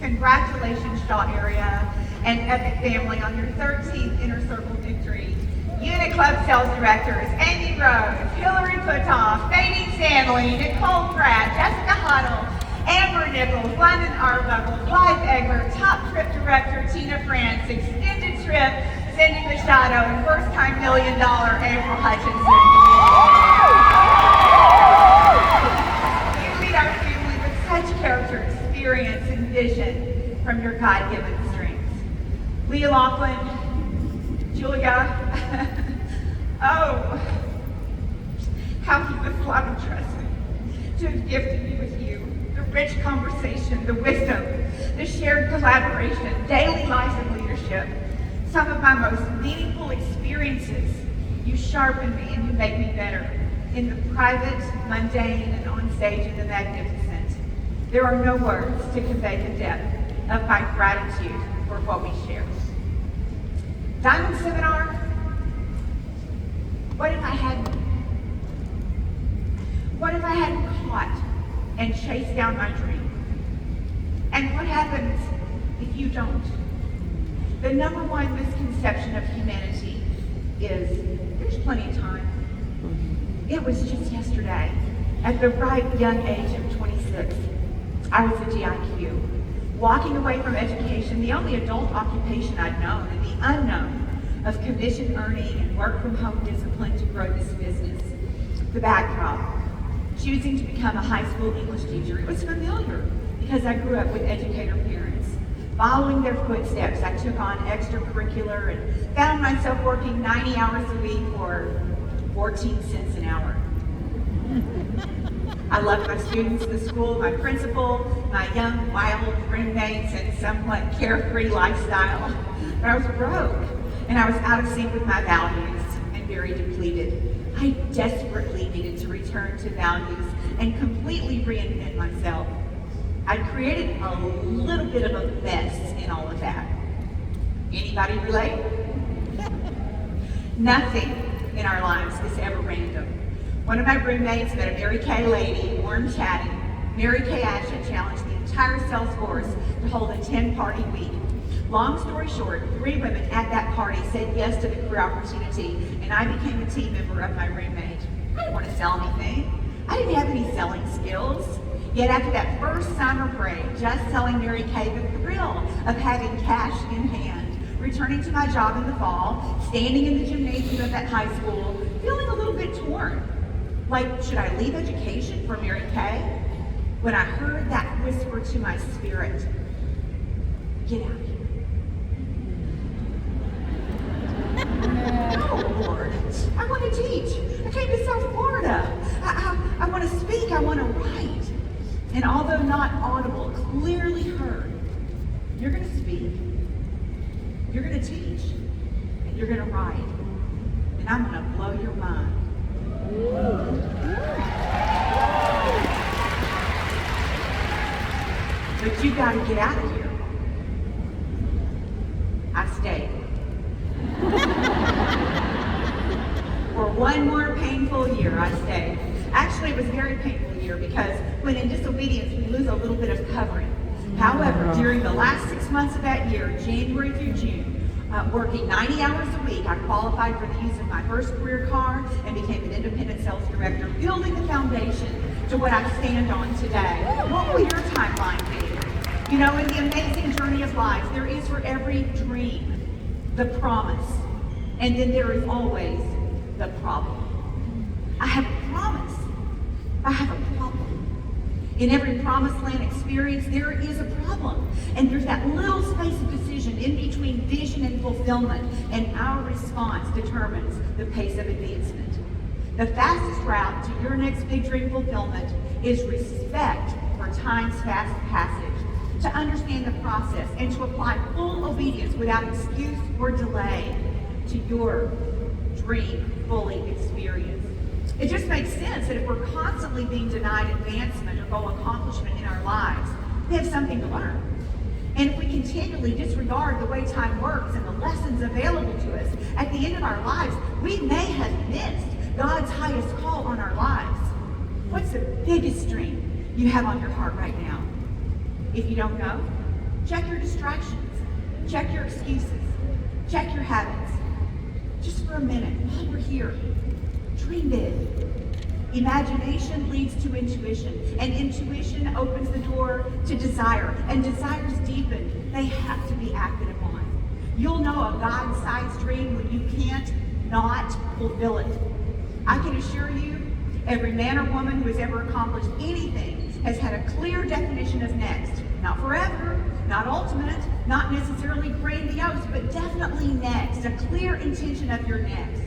Congratulations, Shaw area and Epic family, on your 13th Inner Circle victory. Unit Club Sales Directors, Amy Rose, Hillary Putoff, Fading Stanley, Nicole Pratt, Jessica Huddle, Amber Nichols, London Arbuckle, Blythe Egler, Top Trip Director, Tina France, Extended Trip, Cindy Machado, and first-time $1 million April Hutchinson. You lead our family with such character, experience, and vision from your God-given strengths. Leah Laughlin, Julia, oh, how you have loved and trusted to have gifted me with you. The rich conversation, the wisdom, the shared collaboration, daily life and leadership. Some of my most meaningful experiences. You sharpen me and you make me better in the private, mundane, and on stage in the magnificent. There are no words to convey the depth of my gratitude for what we share. Diamond Seminar, what if I hadn't caught and chased down my dream? And what happens if you don't? The number one misconception of humanity is there's plenty of time. It was just yesterday, at the ripe young age of 26, I was a GIQ, walking away from education, the only adult occupation I'd known, and the unknown of commission earning and work from home discipline to grow this business. The backdrop, choosing to become a high school English teacher, it was familiar because I grew up with educator parents. Following their footsteps, I took on extracurricular and found myself working 90 hours a week for 14 cents an hour. I loved my students, the school, my principal, my young, wild roommates, and somewhat carefree lifestyle. But I was broke, and I was out of sync with my values and very depleted. I desperately needed to return to values and completely reinvent myself. I created a little bit of a mess in all of that. Anybody relate? Nothing in our lives is ever random. One of my roommates met a Mary Kay lady, warm chatting. Mary Kay Ashton challenged the entire sales force to hold a 10-party week. Long story short, 3 women at that party said yes to the career opportunity, and I became a team member of my roommate. I didn't want to sell anything. I didn't have any selling skills. Yet after that first summer break, just selling Mary Kay, the thrill of having cash in hand, returning to my job in the fall, standing in the gymnasium of that high school, feeling a little bit torn. Like, should I leave education for Mary Kay? When I heard that whisper to my spirit, get out of here. Oh, Lord, I want to teach. I came to South Florida. I want to speak, I want to write. And although not audible, clearly heard, you're going to speak, you're going to teach, and you're going to write. And I'm going to blow your mind. But you got to get out of here. I stayed. For one more painful year, I stayed. Actually, it was a very painful year because when in disobedience, we lose a little bit of covering. However, during the last 6 months of that year, January through June, working 90 hours a week, I qualified for the use of my first career car and became an independent sales director, building the foundation to what I stand on today. What will your timeline be? You know, in the amazing journey of life, there is for every dream the promise, and then there is always the problem. I have a promise. I have a problem. In every promised land experience, there is a problem. And there's that little space of decision in between vision and fulfillment, and our response determines the pace of advancement. The fastest route to your next big dream fulfillment is respect for time's fast passage, to understand the process and to apply full obedience without excuse or delay to your dream fully experienced. It just makes sense that if we're constantly being denied advancement or goal accomplishment in our lives, we have something to learn. And if we continually disregard the way time works and the lessons available to us, at the end of our lives, we may have missed God's highest call on our lives. What's the biggest dream you have on your heart right now? If you don't know, Check your distractions. Check your excuses. Check your habits. Just for a minute, while we're here, dream big. Imagination leads to intuition, and intuition opens the door to desire, and desires deepen. They have to be acted upon. You'll know a God-sized dream when you can't not fulfill it. I can assure you, every man or woman who has ever accomplished anything has had a clear definition of next. Not forever, not ultimate, not necessarily grandiose, but definitely next. A clear intention of your next.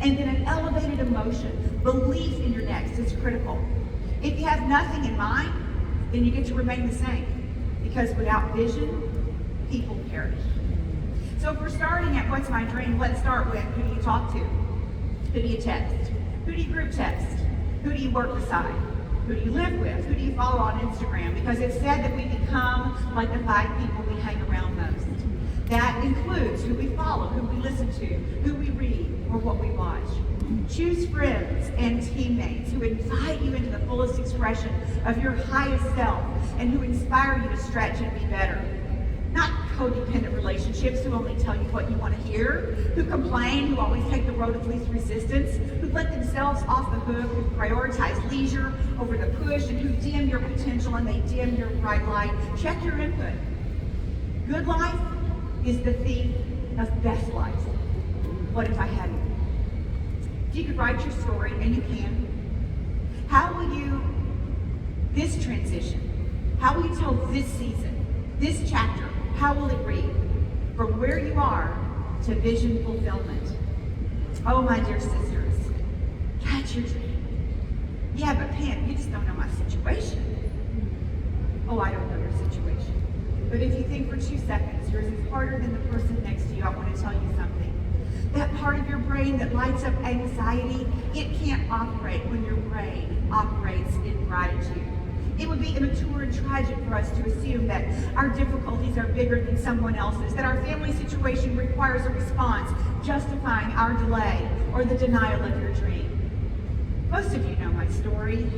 And then an elevated emotion, belief in your next is critical. If you have nothing in mind, then you get to remain the same. Because without vision, people perish. So if we're starting at what's my dream, let's start with who do you talk to? Who do you text? Who do you group text? Who do you work beside? Who do you live with? Who do you follow on Instagram? Because it's said that we become like the 5 people we hang around most. That includes who we follow, who we listen to, who we read, or what we watch. Choose friends and teammates who invite you into the fullest expression of your highest self and who inspire you to stretch and be better. Not codependent relationships who only tell you what you want to hear, who complain, who always take the road of least resistance, who let themselves off the hook, who prioritize leisure over the push, and who dim your potential and they dim your bright light. Check your input. Good life is the thief of best life. What if I hadn't? If you could write your story, and you can, how will you, this transition, how will you tell this season, this chapter, how will it read? From where you are to vision fulfillment. Oh, my dear sisters, catch your dream. Yeah, but Pam, you just don't know my situation. Oh, I don't know your situation. But if you think for 2 seconds, yours is harder than the person next to you, I want to tell you something. That part of your brain that lights up anxiety, it can't operate when your brain operates in gratitude. It would be immature and tragic for us to assume that our difficulties are bigger than someone else's, that our family situation requires a response justifying our delay or the denial of your dream. Most of you know my story.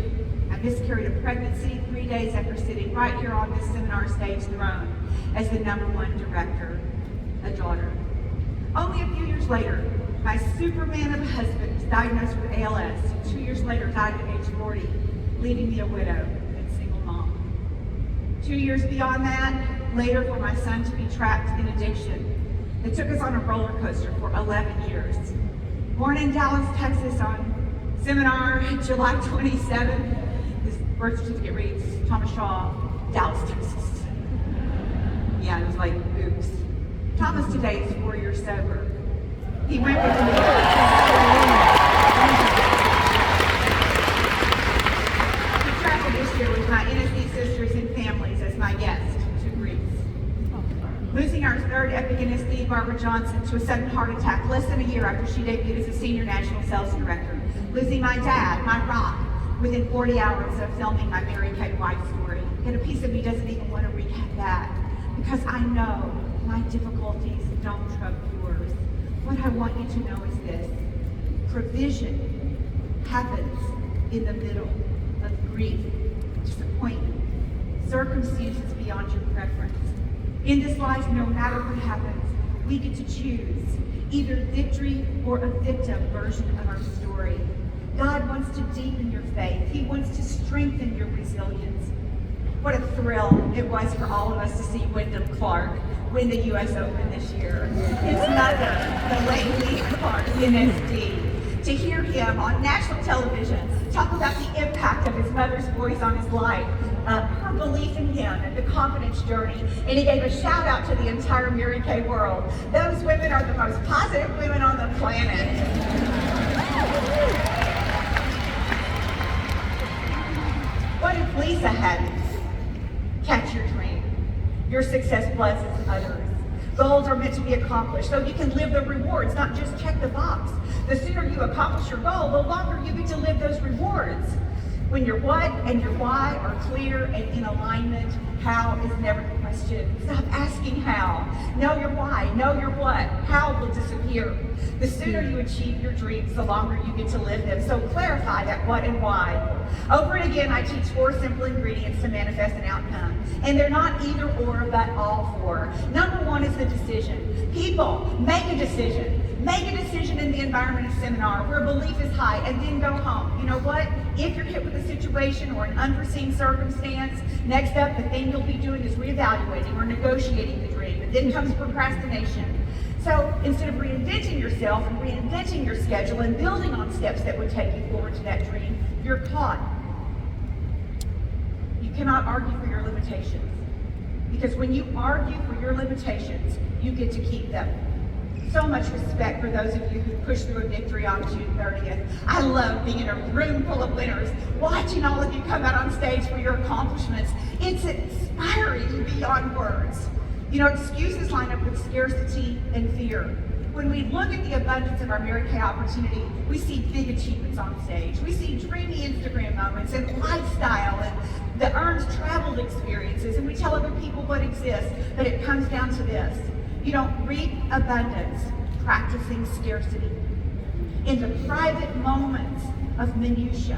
I miscarried a pregnancy 3 days after sitting right here on this seminar stage throne as the #1 director, a daughter. Only a few years later, my Superman of a husband was diagnosed with ALS. 2 years later, died at age 40, leaving me a widow. 2 years beyond that, later for my son to be trapped in addiction. It took us on a roller coaster for 11 years. Born in Dallas, Texas on seminar July 27th. His birth certificate reads Waldrop-Shaw, Dallas, Texas. Yeah, it was like, oops. Thomas today is 4 years sober. He went with me. He traveled this year with my NSD sisters and families as my guest to Greece. Losing our third epic NSD, Barbara Johnson, to a sudden heart attack less than a year after she debuted as a senior national sales director. Losing my dad, my rock, within 40 hours of filming my Mary Kay White story. Yet a piece of me doesn't even want to recap that because I know my difficulties don't trump yours. What I want you to know is this. Provision happens in the middle of grief, disappointment, circumstances beyond your preference. In this life, no matter what happens, we get to choose either victory or a victim version of our story. God wants to deepen your faith. He wants to strengthen your resilience. What a thrill it was for all of us to see Wyndham Clark win the U.S. Open this year. His mother, the late Lee Clark, NSD, to hear him on national television talk about the impact of his mother's voice on his life, her belief in him, and the confidence journey. And he gave a shout out to the entire Mary Kay world. Those women are the most positive women on the planet. What if Lisa hadn't? Catch your dream. Your success blesses others. Goals are meant to be accomplished so you can live the rewards, not just check the box. The sooner you accomplish your goal, the longer you get to live those rewards. When your what and your why are clear and in alignment, how is never the question. question. Stop asking how. Know your why. Know your what. How will disappear. The sooner you achieve your dreams, the longer you get to live them. So clarify that what and why. Over and again, I teach 4 simple ingredients to manifest an outcome. And they're not either or, but all 4. Number 1 is the decision. People, make a decision. Make a decision in the environment of seminar where belief is high, and then go home. You know what? If you're hit with a situation or an unforeseen circumstance, next up, the thing you'll be doing is reevaluating or negotiating the dream. And then comes procrastination. So instead of reinventing yourself and reinventing your schedule and building on steps that would take you forward to that dream, you're caught. You cannot argue for your limitations. Because when you argue for your limitations, you get to keep them. So much respect for those of you who pushed through a victory on June 30th. I love being in a room full of winners, watching all of you come out on stage for your accomplishments. It's inspiring beyond words. You know, excuses line up with scarcity and fear. When we look at the abundance of our Mary Kay opportunity, we see big achievements on stage. We see dreamy Instagram moments and lifestyle and the earned traveled experiences, and we tell other people what exists, but it comes down to this. You don't reap abundance practicing scarcity. In the private moments of minutia,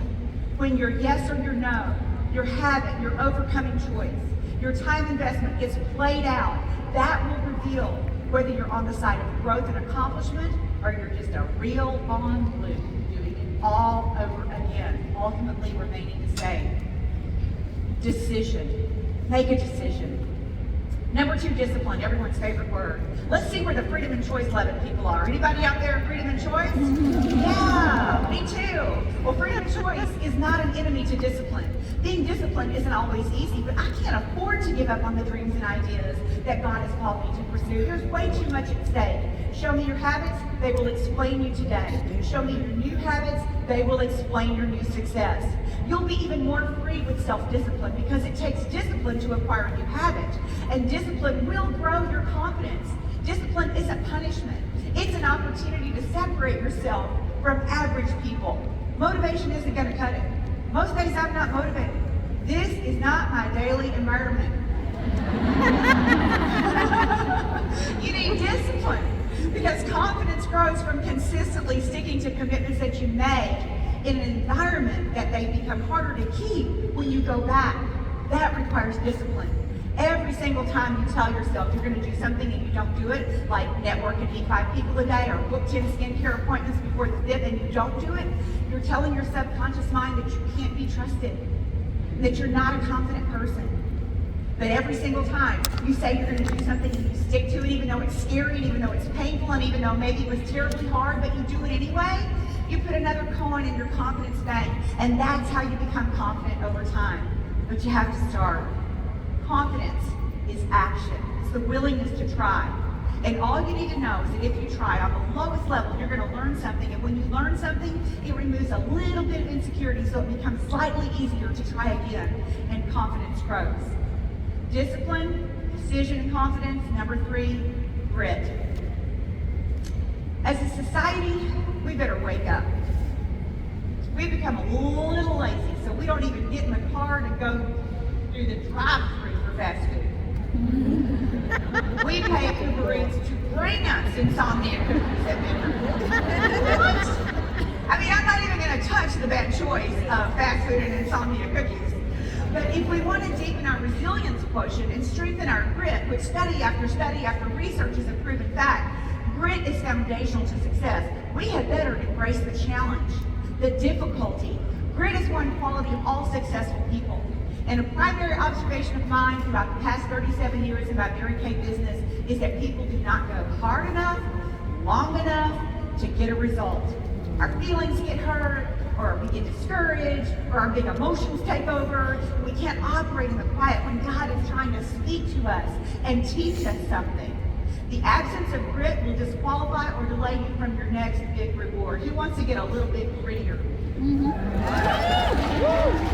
when your yes or your no, your habit, your overcoming choice, your time investment gets played out, that will reveal whether you're on the side of growth and accomplishment or you're just a reel on loop, doing it all over again, ultimately remaining the same. Decision. Make a decision. Number 2, discipline, everyone's favorite word. Let's see where the freedom and choice loving people are. Anybody out there freedom and choice? Yeah, me too. Well, freedom and choice is not an enemy to discipline. Being disciplined isn't always easy, but I can't afford to give up on the dreams and ideas that God has called me to pursue. There's way too much at stake. Show me your habits, they will explain you today. Show me your new habits, they will explain your new success. You'll be even more free with self-discipline because it takes discipline to acquire a new habit. And discipline will grow your confidence. Discipline isn't punishment. It's an opportunity to separate yourself from average people. Motivation isn't going to cut it. Most days I'm not motivated. This is not my daily environment. You need discipline because confidence grows from consistently sticking to commitments that you make in an environment that they become harder to keep when you go back. That requires discipline. Every single time you tell yourself you're going to do something and you don't do it, like network and meet 5 people a day or book 10 skincare appointments before the 5th and you don't do it, you're telling your subconscious mind that you can't be trusted, that you're not a confident person. But every single time you say you're going to do something and you stick to it, even though it's scary, and even though it's painful, and even though maybe it was terribly hard, but you do it anyway, you put another coin in your confidence bank, and that's how you become confident over time. But you have to start. Confidence is action. It's the willingness to try. And all you need to know is that if you try on the lowest level, you're going to learn something. And when you learn something, it removes a little bit of insecurity so it becomes slightly easier to try again, and confidence grows. Discipline, decision, and confidence. Number 3, grit. As a society, we better wake up. We've become a little lazy, so we don't even get in the car to go through the drive-thru for fast food. We pay Uber Eats to bring us insomnia cookies at dinner. What? I mean, I'm not even going to touch the bad choice of fast food and insomnia cookies. But if we want to deepen our resilience quotient and strengthen our grit, which study after research is a proven fact, grit is foundational to success. We had better embrace the challenge, the difficulty. Grit is one quality of all successful people. And a primary observation of mine throughout the past 37 years about Mary Kay business is that people do not go hard enough, long enough to get a result. Our feelings get hurt, or we get discouraged, or our big emotions take over. We can't operate in the quiet when God is trying to speak to us and teach us something. The absence of grit will disqualify or delay you from your next big reward. Who wants to get a little bit grittier?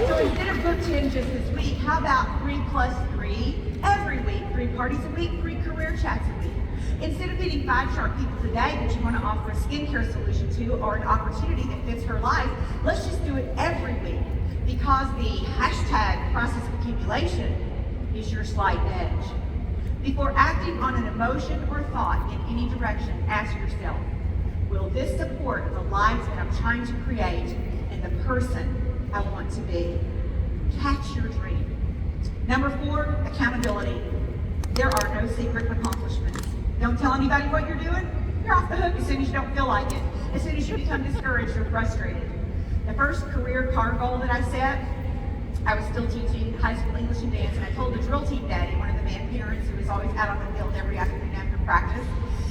So instead of book 10 just this week, how about 3 + 3 every week? 3 parties a week, 3 career chats a week. Instead of meeting 5 sharp people today that you want to offer a skincare solution to or an opportunity that fits her life, let's just do it every week, because the hashtag process of accumulation is your slight edge. acting on an emotion or thought in any direction, ask yourself, will this support the lives that I'm trying to create and the person I want to be? Catch your dream. Number 4, accountability. There are no secret accomplishments. Don't tell anybody what you're doing. You're off the hook as soon as you don't feel like it. As soon as you become discouraged or frustrated. The first career car goal that I set, I was still teaching high school English and dance, and I told the drill team daddy, one of the man parents who was always out on the field every afternoon after practice,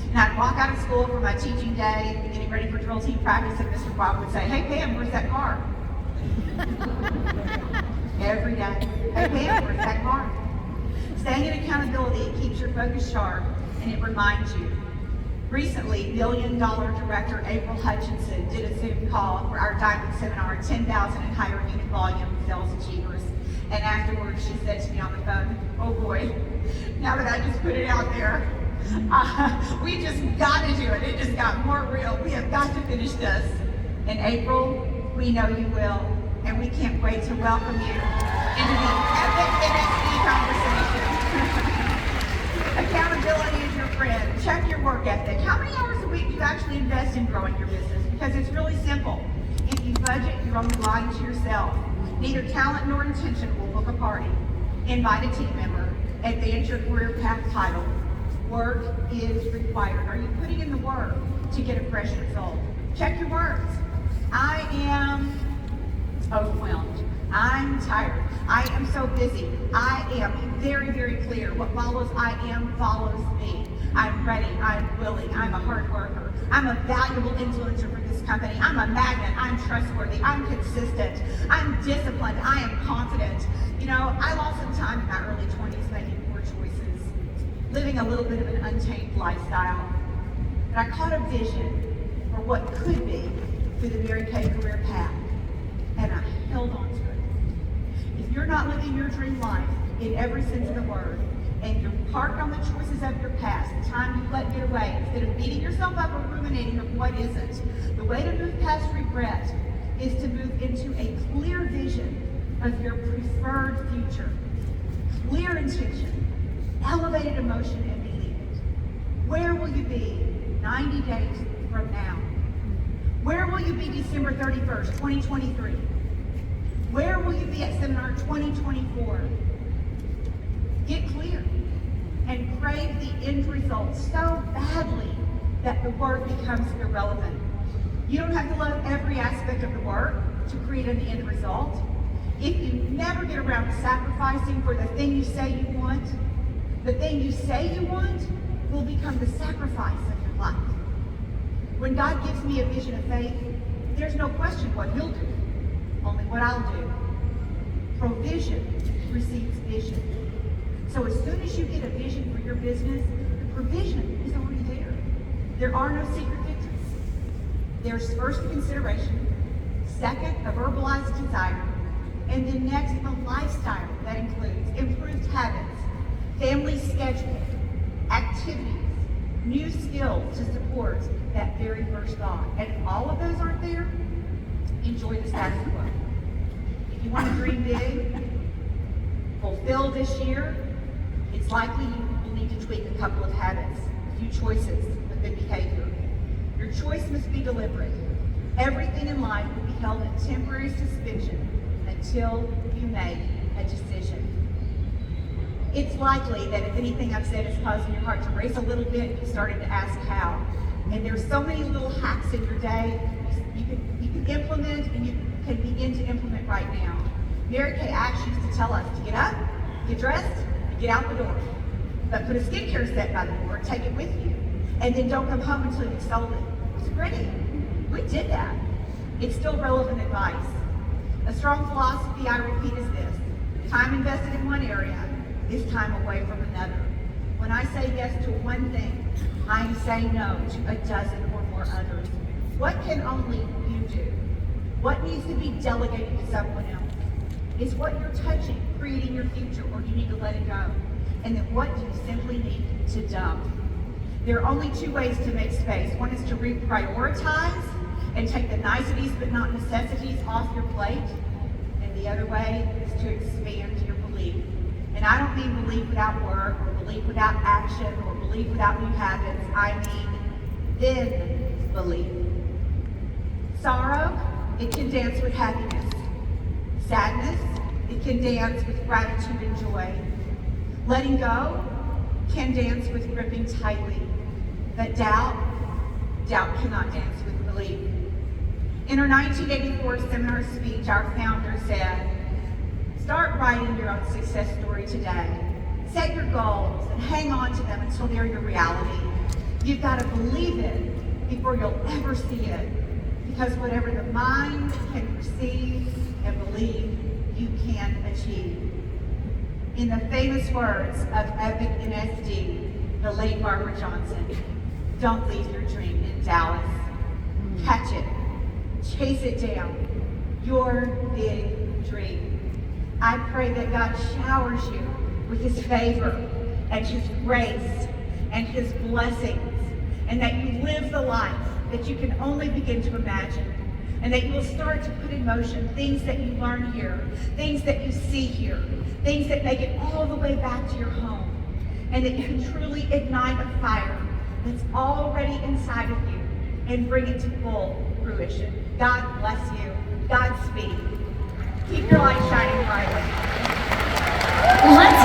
and I'd walk out of school for my teaching day, getting ready for drill team practice, and Mr. Bob would say, "Hey Pam, where's that car?" Every day. "Hey Pam, where's that car?" Staying in accountability, it keeps your focus sharp, and it reminds you. Recently, $1 million director April Hutchinson did a Zoom call for our Diamond Seminar, 10,000 and higher unit volume sales achievers. And afterwards, she said to me on the phone, "Oh boy, now that I just put it out there, we just got to do it. It just got more real. We have got to finish this." And April, we know you will, and we can't wait to welcome you into the epic NSD conversation. Accountability is your friend. Check your work ethic. How many hours a week do you actually invest in growing your business? Because it's really simple. If you budget, you're only lying to yourself. Neither talent nor intention will book a party. Invite a team member. Advance your career path title. Work is required. Are you putting in the work to get a fresh result? Check your words. I am overwhelmed. I'm tired. I am so busy. I am very, very clear. What follows I am follows me. I'm ready. I'm willing. I'm a hard worker. I'm a valuable influencer for this company. I'm a magnet. I'm trustworthy. I'm consistent. I'm disciplined. I am confident. You know, I lost some time in my early 20s making poor choices, living a little bit of an untamed lifestyle. But I caught a vision for what could be through the Mary Kay career path, and I held on to it. If you're not living your dream life in every sense of the word, and you're parked on the choices of your past, the time you let get away, instead of beating yourself up or ruminating of what isn't, the way to move past regret is to move into a clear vision of your preferred future. Clear intention, elevated emotion, and meaning it. Where will you be 90 days from now? Where will you be December 31st, 2023? Where will you be at Seminar 2024? Get clear and crave the end result so badly that the work becomes irrelevant. You don't have to love every aspect of the work to create an end result. If you never get around to sacrificing for the thing you say you want, the thing you say you want will become the sacrifice of your life. When God gives me a vision of faith, there's no question what He'll do, only what I'll do. Provision precedes vision. So as soon as you get a vision for your business, the provision is already there. There are no secret victories. There's first the consideration, second a verbalized desire, and then next a lifestyle that includes improved habits, family schedule, activities, new skills to support that very first thought. And if all of those aren't there, enjoy the status quo. If you want to dream big, fulfill this year, it's likely you will need to tweak a couple of habits, a few choices of good behavior. Your choice must be deliberate. Everything in life will be held in temporary suspension until you make a decision. It's likely that if anything I've said is causing your heart to race a little bit, you're starting to ask how. And there's so many little hacks in your day you can implement, and you can begin to implement right now. Mary Kay Ash used to tell us to get up, get dressed, and get out the door. But put a skincare set by the door, take it with you, and then don't come home until you've sold it. It's pretty. We did that. It's still relevant advice. A strong philosophy I repeat is this: time invested in one area is time away from another. When I say yes to one thing, I am saying no to a dozen or more others. What can only you do? What needs to be delegated to someone else? Is what you're touching creating your future, or do you need to let it go? And then what do you simply need to dump? There are only two ways to make space. One is to reprioritize and take the niceties but not necessities off your plate. And the other way is to expand your belief. And I don't mean belief without work or belief without without action or belief without new habits. I mean, then belief. Sorrow, it can dance with happiness. Sadness, it can dance with gratitude and joy. Letting go can dance with gripping tightly. But doubt cannot dance with belief. In her 1984 seminar speech, our founder said, start writing your own success story today. Set your goals and hang on to them until they're your reality. You've got to believe it before you'll ever see it. Because whatever the mind can perceive and believe, you can achieve. In the famous words of epic NSD, the late Barbara Johnson, don't leave your dream in Dallas. Catch it. Chase it down. Your big dream. I pray that God showers you with His favor and His grace and His blessings, and that you live the life that you can only begin to imagine, and that you will start to put in motion things that you learn here, things that you see here, things that make it all the way back to your home, and that you can truly ignite a fire that's already inside of you and bring it to full fruition. God bless you. Godspeed. Keep your light shining brightly. Let's